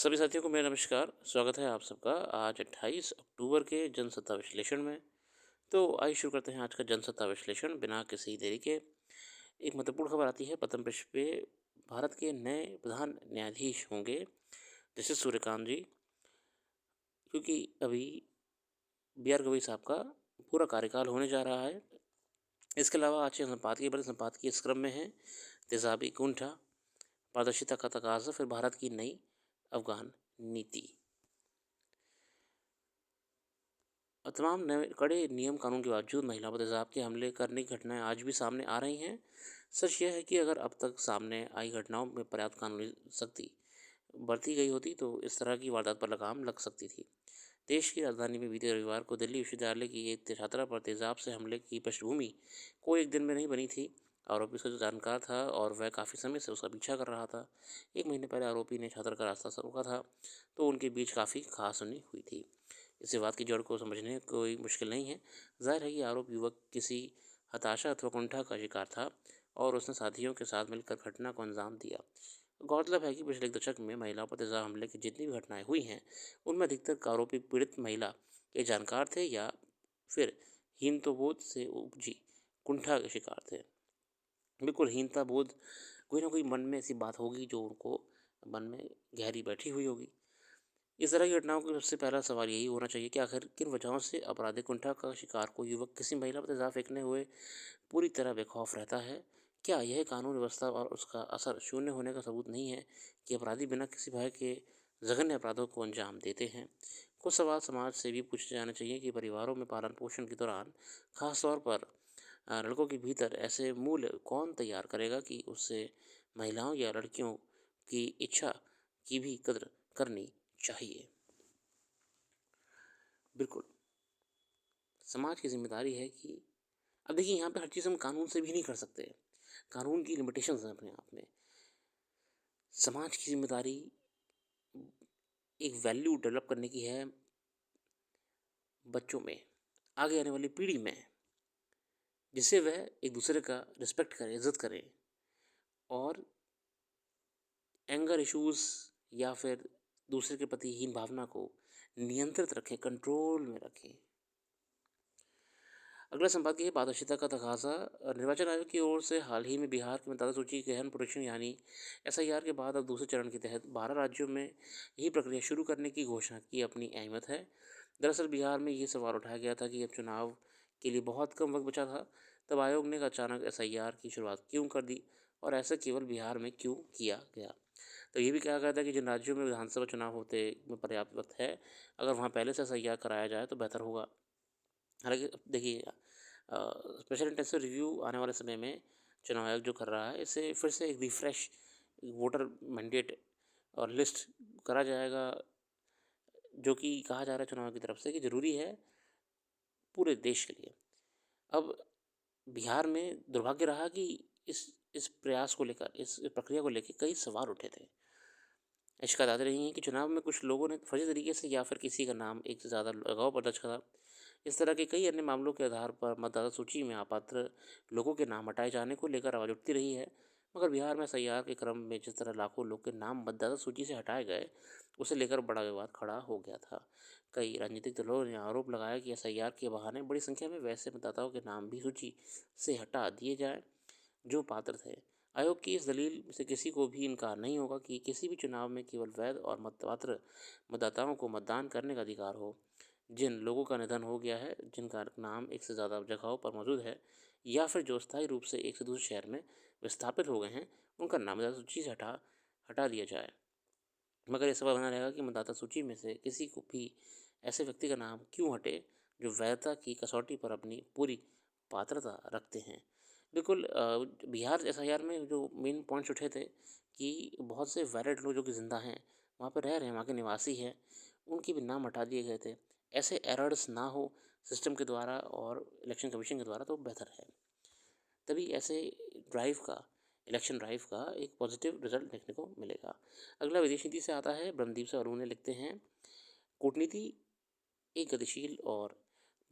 सभी साथियों को मेरा नमस्कार। स्वागत है आप सबका आज 28 अक्टूबर के जनसत्ता विश्लेषण में। तो आइए शुरू करते हैं आज का जनसत्ता विश्लेषण बिना किसी देरी के। एक महत्वपूर्ण खबर आती है प्रथम पृष्ठ पे। भारत के नए प्रधान न्यायाधीश होंगे जस्टिस सूर्यकांत जी, क्योंकि अभी बी आर गवई साहब का पूरा कार्यकाल होने जा रहा है। इसके अलावा आज के संपादकीय बड़े संपादकीय इस क्रम में है तेजाबी कुंठा, पारदर्शिता का तकाजा, फिर भारत की नई अफगान नीति। तमाम नए कड़े नियम कानून के बावजूद महिलाओं पर तेजाब के हमले करने की घटनाएं आज भी सामने आ रही हैं। सच यह है कि अगर अब तक सामने आई घटनाओं में पर्याप्त कानूनी सख्ती बरती गई होती तो इस तरह की वारदात पर लगाम लग सकती थी। देश की राजधानी में बीते रविवार को दिल्ली विश्वविद्यालय की एक छात्रा पर तेजाब से हमले की पृष्ठभूमि कोई एक दिन में नहीं बनी थी। आरोपी उसका जो जानकार था और वह काफ़ी समय से उसका पीछा कर रहा था। एक महीने पहले आरोपी ने छात्रा का रास्ता रोका था तो उनके बीच काफ़ी कहासुनी हुई थी। इस विवाद की जड़ को समझने कोई मुश्किल नहीं है। जाहिर है कि आरोप युवक किसी हताशा अथवा कुंठा का शिकार था और उसने साथियों के साथ मिलकर घटना को अंजाम दिया। गौरतलब है कि पिछले एक दशक में महिलाओं पर तेजाब हमले की जितनी भी घटनाएं हुई हैं उनमें अधिकतर आरोपी पीड़ित महिला के जानकार थे या फिर हीनताबोध से उपजी कुंठा के शिकार थे। बिल्कुल हीनताबोध, कोई ना कोई मन में ऐसी बात होगी जो उनको मन में गहरी बैठी हुई होगी। इस तरह की घटनाओं का सबसे पहला सवाल यही होना चाहिए कि आखिर किन वजहों से आपराधिक कुंठा का शिकार को युवक किसी महिला पर तेजाब फेंकने हुए पूरी तरह बेखौफ रहता है। क्या यह कानून व्यवस्था और उसका असर शून्य होने का सबूत नहीं है कि अपराधी बिना किसी भय के जघन्य अपराधों को अंजाम देते हैं? कुछ सवाल समाज से भी पूछे जाने चाहिए कि परिवारों में पालन पोषण के दौरान खासतौर पर लड़कों के भीतर ऐसे मूल्य कौन तैयार करेगा कि उससे महिलाओं या लड़कियों की इच्छा की भी कद्र करनी चाहिए। बिल्कुल, समाज की ज़िम्मेदारी है कि अब देखिए यहाँ पे हर चीज़ हम कानून से भी नहीं कर सकते। कानून की लिमिटेशंस हैं अपने आप में। समाज की ज़िम्मेदारी एक वैल्यू डेवलप करने की है बच्चों में, आगे आने वाली पीढ़ी में, जिससे वह एक दूसरे का रिस्पेक्ट करें, इज़्ज़त करें और एंगर इश्यूज़ या फिर दूसरे के प्रति हीन भावना को नियंत्रित रखें, कंट्रोल में रखें। अगला संपादकीय है पारदर्शिता का तकाजा। निर्वाचन आयोग की ओर से हाल ही में बिहार की मतदाता सूची के गहन परीक्षण यानी एसआईआर के बाद अब दूसरे चरण के तहत 12 राज्यों में यही प्रक्रिया शुरू करने की घोषणा की अपनी अहमियत है। दरअसल बिहार में ये सवाल उठाया गया था कि अब चुनाव के लिए बहुत कम वक्त बचा था, तब आयोग ने अचानक एसआईआर की शुरुआत क्यों कर दी और ऐसा केवल बिहार में क्यों किया गया। तो ये भी कहा गया था कि जिन राज्यों में विधानसभा चुनाव होते में पर्याप्त वक्त है, अगर वहाँ पहले से एसआईआर कराया जाए तो बेहतर होगा। हालाँकि अब देखिए स्पेशल इंटेंसिव रिव्यू आने वाले समय में चुनाव आयोग जो कर रहा है, इसे फिर से एक रिफ्रेश वोटर मैंडेट और लिस्ट करा जाएगा, जो कि कहा जा रहा है चुनाव की तरफ से कि ज़रूरी है पूरे देश के लिए। अब बिहार में दुर्भाग्य रहा कि इस प्रयास को लेकर, इस प्रक्रिया को लेके कई सवाल उठे थे। शिकायत आती रही है कि चुनाव में कुछ लोगों ने फर्जी तरीके से या फिर किसी का नाम एक से ज़्यादा लगाव पर दर्ज करा। इस तरह के कई अन्य मामलों के आधार पर मतदाता सूची में अपात्र लोगों के नाम हटाए जाने को लेकर आवाज़ उठती रही है। मगर बिहार में एसआईआर के क्रम में जिस तरह लाखों लोग के नाम मतदाता सूची से हटाए गए, उसे लेकर बड़ा विवाद खड़ा हो गया था। कई राजनीतिक दलों ने आरोप लगाया कि एसआईआर के बहाने बड़ी संख्या में वैसे मतदाताओं के नाम भी सूची से हटा दिए जाए जो पात्र थे। आयोग की इस दलील से किसी को भी इनकार नहीं होगा कि किसी भी चुनाव में केवल वैध और मतपात्र मतदाताओं को मतदान करने का अधिकार हो। जिन लोगों का निधन हो गया है, जिनका नाम एक से ज़्यादा जगहों पर मौजूद है या फिर जो स्थायी रूप से एक से दूसरे शहर में विस्थापित हो गए हैं, उनका नाम मतदाता सूची से हटा हटा दिया जाए। मगर ये सवाल बना रहेगा कि मतदाता सूची में से किसी को भी ऐसे व्यक्ति का नाम क्यों हटे जो वैधता की कसौटी पर अपनी पूरी पात्रता रखते हैं। बिल्कुल बिहार एसआईआर में जो मेन पॉइंट्स उठे थे कि बहुत से वैलिड लोग जो कि ज़िंदा हैं, वहाँ पे रह रहे हैं, वहाँ के निवासी हैं, उनके भी नाम हटा दिए गए थे। ऐसे एरर्स ना हो सिस्टम के द्वारा और इलेक्शन कमीशन के द्वारा तो बेहतर है। तभी ऐसे ड्राइव का इलेक्शन ड्राइव का एक पॉजिटिव रिजल्ट देखने को मिलेगा। अगला विदेश नीति से आता है। ब्रह्मदीप से अरुण लिखते हैं, कूटनीति एक गतिशील और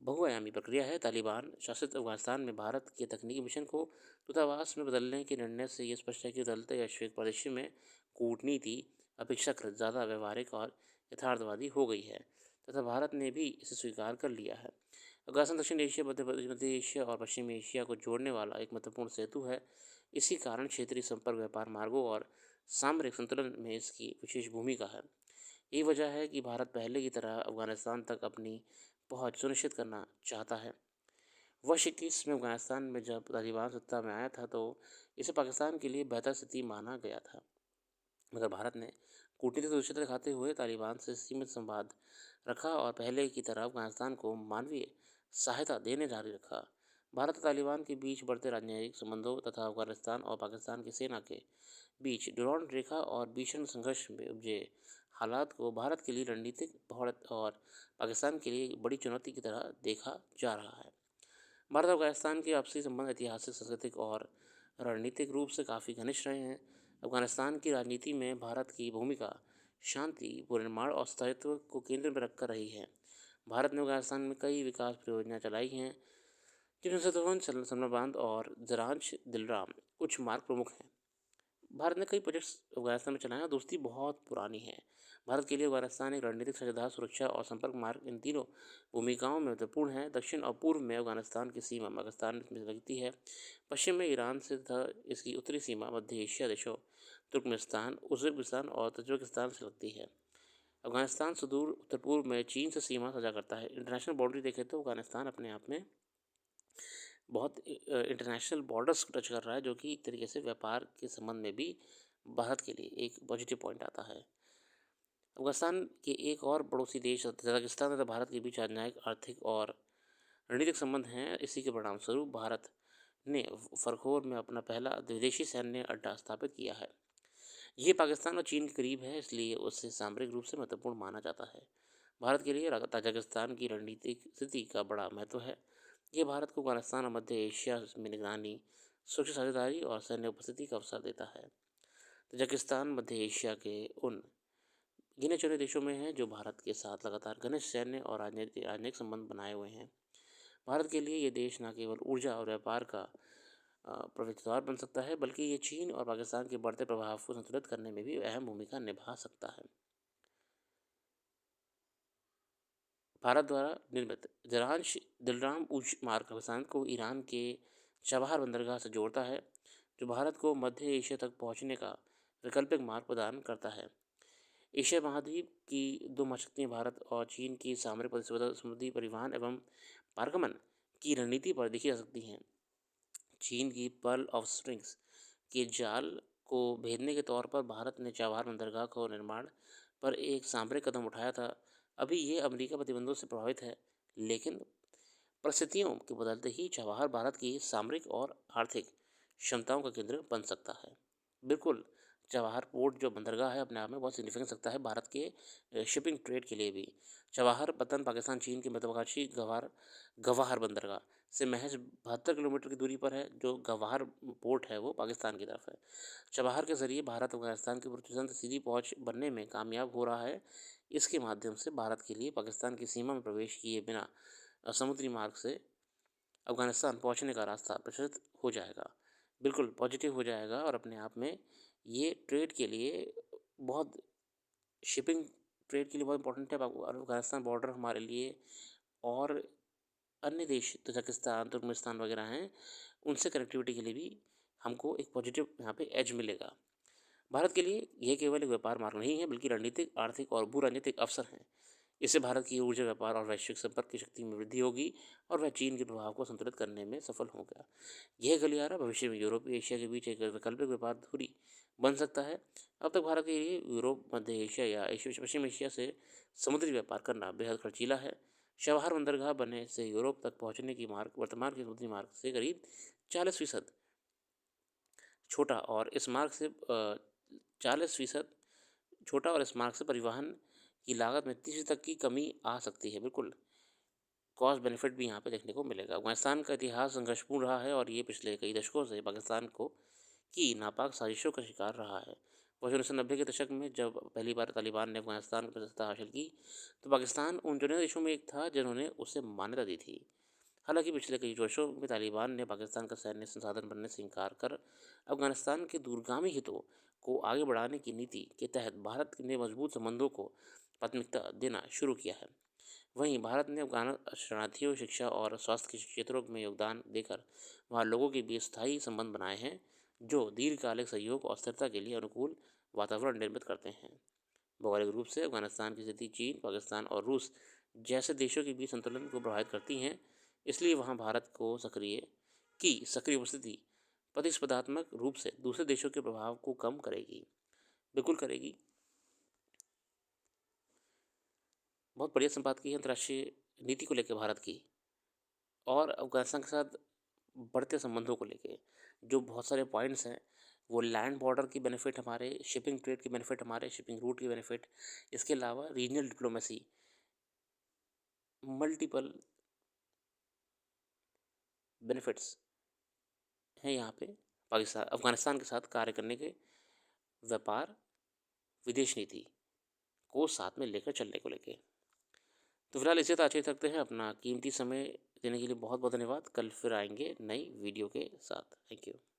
बहुआयामी प्रक्रिया है। तालिबान शासित अफगानिस्तान में भारत के तकनीकी मिशन को दूतावास में बदलने के निर्णय से ये स्पष्ट है कि बदलते वैश्विक परिदृश्य में कूटनीति अपेक्षाकृत ज़्यादा व्यवहारिक और यथार्थवादी हो गई है तथा भारत ने भी इसे स्वीकार कर लिया है। अफगानिस्तान दक्षिण एशिया, मध्य एशिया और पश्चिमी एशिया को जोड़ने वाला एक महत्वपूर्ण सेतु है। इसी कारण क्षेत्रीय संपर्क, व्यापार मार्गों और सामरिक संतुलन में इसकी विशेष भूमिका है। यही वजह है कि भारत पहले की तरह अफगानिस्तान तक अपनी पहुंच सुनिश्चित करना चाहता है। वर्ष 21 में अफगानिस्तान में जब तालिबान सत्ता में आया था तो इसे पाकिस्तान के लिए बेहतर स्थिति माना गया था, मगर भारत ने कूटनीतिक दुष्यंत दिखाते हुए तालिबान से सीमित संवाद रखा और पहले की तरह अफगानिस्तान को मानवीय सहायता देने जारी रखा। भारत और तालिबान के बीच बढ़ते राजनीतिक संबंधों तथा अफगानिस्तान और पाकिस्तान की सेना के बीच डुरांड रेखा और भीषण संघर्ष में उपजे हालात को भारत के लिए रणनीतिक बढ़त और पाकिस्तान के लिए बड़ी चुनौती की तरह देखा जा रहा है। भारत और अफगानिस्तान के आपसी संबंध ऐतिहासिक, सांस्कृतिक और रणनीतिक रूप से काफ़ी घनिष्ठ रहे हैं। अफगानिस्तान की राजनीति में भारत की भूमिका शांति, पुनर्निर्माण और स्थायित्व को केंद्र में रखकर रही है। भारत ने अफगानिस्तान में कई विकास परियोजनाएं चलाई हैं, जिनमें सतवन सलमा बांध और जरांज दिलराम कुछ मार्ग प्रमुख हैं। भारत ने कई प्रोजेक्ट्स अफगानिस्तान में चलाए और दोस्ती बहुत पुरानी है। भारत के लिए अफगानिस्तान एक रणनीतिक साझेदार, सुरक्षा और संपर्क मार्ग इन तीनों भूमिकाओं में महत्वपूर्ण है। दक्षिण और पूर्व में अफगानिस्तान की सीमा पाकिस्तान में लगती है। पश्चिम में ईरान से तथा इसकी उत्तरी सीमा मध्य एशिया देशों तुर्कमेनिस्तान, उज्बेकिस्तान और तजिकिस्तान से लगती है। अफगानिस्तान सुदूर उत्तर पूर्व में चीन से सीमा साझा करता है। इंटरनेशनल बाउंड्री देखें तो अफगानिस्तान अपने आप में बहुत इंटरनेशनल बॉर्डर्स को टच कर रहा है, जो कि एक तरीके से व्यापार के संबंध में भी भारत के लिए एक पॉजिटिव पॉइंट आता है। अफगानिस्तान के एक और पड़ोसी देश तजाकिस्तान तथा भारत के बीच राजनयिक, आर्थिक और रणनीतिक संबंध हैं। इसी के परिणामस्वरूप भारत ने फरखोर में अपना पहला विदेशी सैन्य अड्डा स्थापित किया है। ये पाकिस्तान और चीन के करीब है, इसलिए उसे सामरिक रूप से महत्वपूर्ण माना जाता है। भारत के लिए ताजिकिस्तान की रणनीतिक स्थिति का बड़ा महत्व है। ये भारत को अफगानिस्तान और मध्य एशिया में निगरानी, सुरक्षा साझेदारी और सैन्य उपस्थिति का अवसर देता है। तजाकिस्तान मध्य एशिया के उन गिने चुने देशों में है जो भारत के साथ लगातार घनिष्ठ सैन्य और राजनीतिक संबंध बनाए हुए हैं। भारत के लिए ये देश न केवल ऊर्जा और व्यापार का प्रवेशद्वार बन सकता है, बल्कि ये चीन और पाकिस्तान के बढ़ते प्रभाव को संतुलित करने में भी अहम भूमिका निभा सकता है। भारत द्वारा निर्मित जरांश दिलराम उच्च मार्ग पाकिस्तान को ईरान के चबहार बंदरगाह से जोड़ता है, जो भारत को मध्य एशिया तक पहुंचने का वैकल्पिक मार्ग प्रदान करता है। एशिया महाद्वीप की दो महाशक्तियाँ भारत और चीन की सामरिक प्रतिस्पर्धा समुद्री परिवहन एवं पारगमन की रणनीति पर देखी जा सकती हैं। चीन की पर्ल ऑफ स्प्रिंग्स के जाल को भेदने के तौर पर भारत ने चबहार बंदरगाह को निर्माण पर एक सामरिक कदम उठाया था। अभी ये अमेरिका प्रतिबंधों से प्रभावित है, लेकिन परिस्थितियों के बदलते ही चबहार भारत की सामरिक और आर्थिक क्षमताओं का केंद्र बन सकता है। बिल्कुल, चबहार पोर्ट जो बंदरगाह है अपने आप में बहुत सिग्निफिकेंट सकता है भारत के शिपिंग ट्रेड के लिए भी। चबहार पतन पाकिस्तान चीन के महत्वाकांक्षी गवाहर बंदरगाह से महज 72 किलोमीटर की दूरी पर है। जो गवाहर पोर्ट है वो पाकिस्तान की तरफ है। चबहार के ज़रिए भारत अफगानिस्तान की तुरंत सीधी पहुंच बनने में कामयाब हो रहा है। इसके माध्यम से भारत के लिए पाकिस्तान की सीमा में प्रवेश किए बिना समुद्री मार्ग से अफगानिस्तान पहुंचने का रास्ता प्रशस्त हो जाएगा। बिल्कुल पॉजिटिव हो जाएगा और अपने आप में ये ट्रेड के लिए बहुत शिपिंग ट्रेड के लिए बहुत इंपॉर्टेंट है। अफगानिस्तान बॉर्डर हमारे लिए और अन्य देश तजाकिस्तान, तुर्कमेनिस्तान वगैरह हैं, उनसे कनेक्टिविटी के लिए भी हमको एक पॉजिटिव यहाँ पे एज मिलेगा। भारत के लिए यह केवल एक व्यापार मार्ग नहीं है, बल्कि रणनीतिक, आर्थिक और भू राजनीतिक अवसर हैं। इससे भारत की ऊर्जा, व्यापार और वैश्विक संपर्क की शक्ति में वृद्धि होगी और वह चीन के प्रभाव को संतुलित करने में सफल होगा। यह गलियारा भविष्य में यूरोप और एशिया के बीच एक वैकल्पिक व्यापार धुरी बन सकता है। अब तक भारत के लिए यूरोप, मध्य एशिया या पश्चिम एशिया से समुद्री व्यापार करना बेहद खर्चीला है। चबहार बंदरगाह बनने से यूरोप तक पहुंचने की मार्ग वर्तमान के समुद्री मार्ग से करीब 40% छोटा और इस मार्ग से 40% छोटा और इस मार्ग से परिवहन की लागत में 30 तक की कमी आ सकती है। बिल्कुल कॉस्ट बेनिफिट भी यहाँ पे देखने को मिलेगा। अफगानिस्तान का इतिहास संघर्षपूर्ण रहा है और ये पिछले कई दशकों से पाकिस्तान को की नापाक साजिशों का शिकार रहा है। वर्ष 1990 के दशक में जब पहली बार तालिबान ने अफगानिस्तान पर सत्ता हासिल की, तो पाकिस्तान उन चुनिंदा देशों में एक था जिन्होंने उसे मान्यता दी थी। हालांकि पिछले कई वर्षों में तालिबान ने पाकिस्तान का सैन्य संसाधन बनने से इनकार कर अफगानिस्तान के दूरगामी हितों को आगे बढ़ाने की नीति के तहत भारत ने मजबूत संबंधों को प्राथमिकता देना शुरू किया है। वहीं भारत ने अफगान शरणार्थियों, शिक्षा और स्वास्थ्य के क्षेत्रों में योगदान देकर वहाँ लोगों के बीच स्थायी संबंध बनाए हैं, जो दीर्घकालिक सहयोग और स्थिरता के लिए अनुकूल वातावरण निर्मित करते हैं। भौगोलिक रूप से अफगानिस्तान की स्थिति चीन, पाकिस्तान और रूस जैसे देशों के बीच संतुलन को प्रभावित करती हैं, इसलिए वहाँ भारत को सक्रिय उपस्थिति प्रतिस्पर्धात्मक रूप से दूसरे देशों के प्रभाव को कम करेगी। बिल्कुल करेगी। बहुत बढ़िया से बात की है अंतर्राष्ट्रीय नीति को लेकर भारत की और अफगानिस्तान के साथ बढ़ते संबंधों को लेके जो बहुत सारे पॉइंट्स हैं, वो लैंड बॉर्डर की बेनिफिट हमारे, शिपिंग ट्रेड की बेनिफिट हमारे, शिपिंग रूट की बेनिफिट, इसके अलावा रीजनल डिप्लोमेसी, मल्टीपल बेनिफिट्स हैं यहाँ पे पाकिस्तान अफगानिस्तान के साथ कार्य करने के, व्यापार, विदेश नीति को साथ में लेकर चलने को लेके। तो फिलहाल इसे तो आज ही रखते हैं। अपना कीमती समय देने के लिए बहुत बहुत धन्यवाद। कल फिर आएंगे नई वीडियो के साथ। Thank you.